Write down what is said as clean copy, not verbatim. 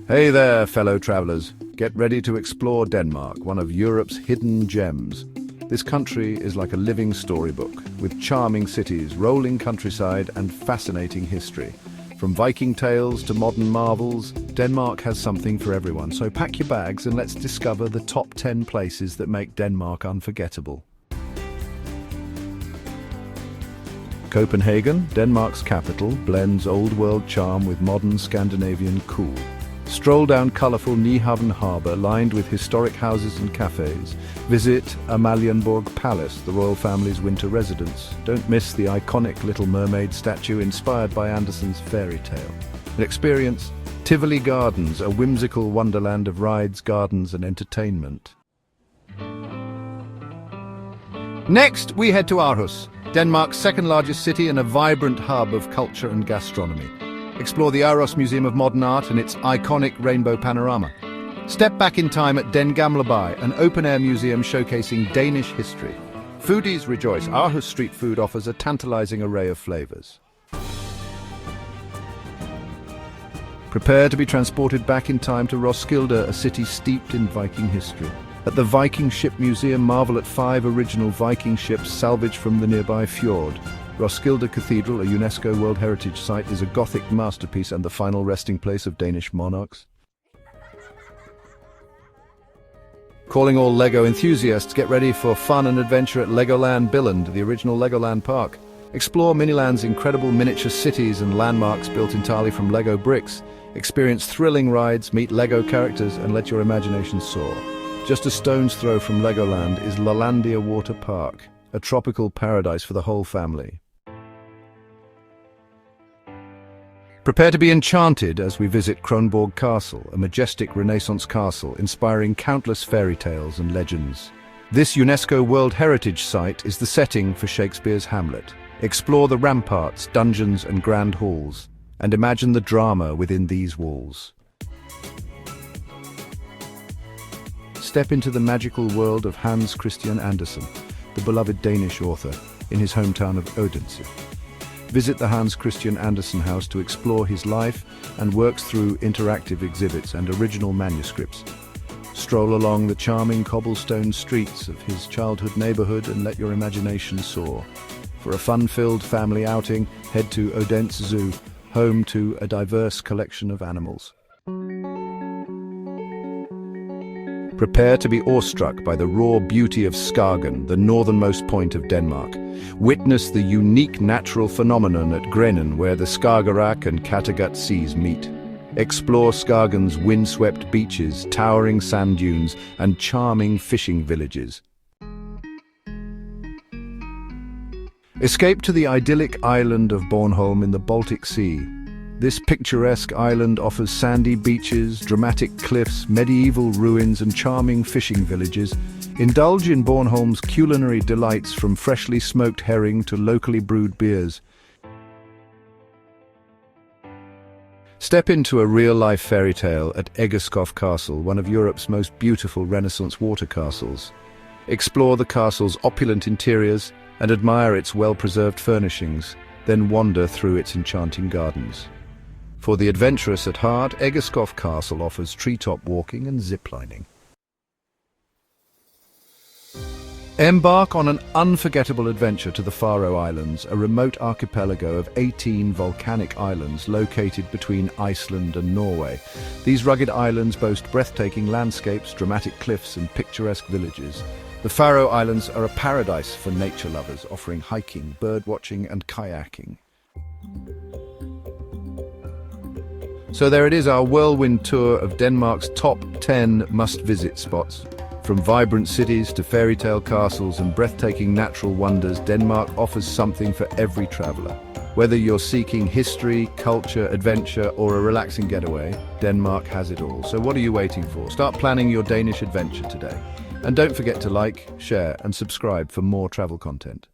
Hey there, fellow travelers. Get ready to explore Denmark, one of Europe's hidden gems. This country is like a living storybook, with charming cities, rolling countryside, and fascinating history. From Viking tales to modern marvels, Denmark has something for everyone. So pack your bags and let's discover the top 10 places that make Denmark unforgettable. Copenhagen, Denmark's capital, blends old-world charm with modern Scandinavian cool. Stroll down colourful Nyhavn harbour lined with historic houses and cafés. Visit Amalienborg Palace, the royal family's winter residence. Don't miss the iconic Little Mermaid statue inspired by Andersen's fairy tale. And experience Tivoli Gardens, a whimsical wonderland of rides, gardens and entertainment. Next, we head to Aarhus, Denmark's second largest city and a vibrant hub of culture and gastronomy. Explore the Aarhus Museum of Modern Art and its iconic rainbow panorama. Step back in time at Den Gamle, an open-air museum showcasing Danish history. Foodies rejoice. Aarhus street food offers a tantalizing array of flavors. Prepare to be transported back in time to Roskilde, a city steeped in Viking history. At the Viking Ship Museum, marvel at 5 original Viking ships salvaged from the nearby fjord. Roskilde Cathedral, a UNESCO World Heritage Site, is a Gothic masterpiece and the final resting place of Danish monarchs. Calling all LEGO enthusiasts, get ready for fun and adventure at Legoland Billund, the original Legoland park. Explore Miniland's incredible miniature cities and landmarks built entirely from LEGO bricks. Experience thrilling rides, meet LEGO characters, and let your imagination soar. Just a stone's throw from Legoland is Lalandia Water Park, a tropical paradise for the whole family. Prepare to be enchanted as we visit Kronborg Castle, a majestic Renaissance castle inspiring countless fairy tales and legends. This UNESCO World Heritage Site is the setting for Shakespeare's Hamlet. Explore the ramparts, dungeons and grand halls, and imagine the drama within these walls. Step into the magical world of Hans Christian Andersen, the beloved Danish author, in his hometown of Odense. Visit the Hans Christian Andersen house to explore his life and works through interactive exhibits and original manuscripts. Stroll along the charming cobblestone streets of his childhood neighborhood and let your imagination soar. For a fun-filled family outing, head to Odense Zoo, home to a diverse collection of animals. Prepare to be awestruck by the raw beauty of Skagen, the northernmost point of Denmark. Witness the unique natural phenomenon at Grenen, where the Skagerrak and Kattegat seas meet. Explore Skagen's windswept beaches, towering sand dunes, and charming fishing villages. Escape to the idyllic island of Bornholm in the Baltic Sea. This picturesque island offers sandy beaches, dramatic cliffs, medieval ruins and charming fishing villages. Indulge in Bornholm's culinary delights, from freshly smoked herring to locally brewed beers. Step into a real-life fairy tale at Egeskov Castle, one of Europe's most beautiful Renaissance water castles. Explore the castle's opulent interiors and admire its well-preserved furnishings, then wander through its enchanting gardens. For the adventurous at heart, Egeskov Castle offers treetop walking and ziplining. Embark on an unforgettable adventure to the Faroe Islands, a remote archipelago of 18 volcanic islands located between Iceland and Norway. These rugged islands boast breathtaking landscapes, dramatic cliffs and picturesque villages. The Faroe Islands are a paradise for nature lovers, offering hiking, birdwatching and kayaking. So there it is, our whirlwind tour of Denmark's top 10 must-visit spots. From vibrant cities to fairy tale castles and breathtaking natural wonders, Denmark offers something for every traveler. Whether you're seeking history, culture, adventure, or a relaxing getaway, Denmark has it all. So what are you waiting for? Start planning your Danish adventure today. And don't forget to like, share, and subscribe for more travel content.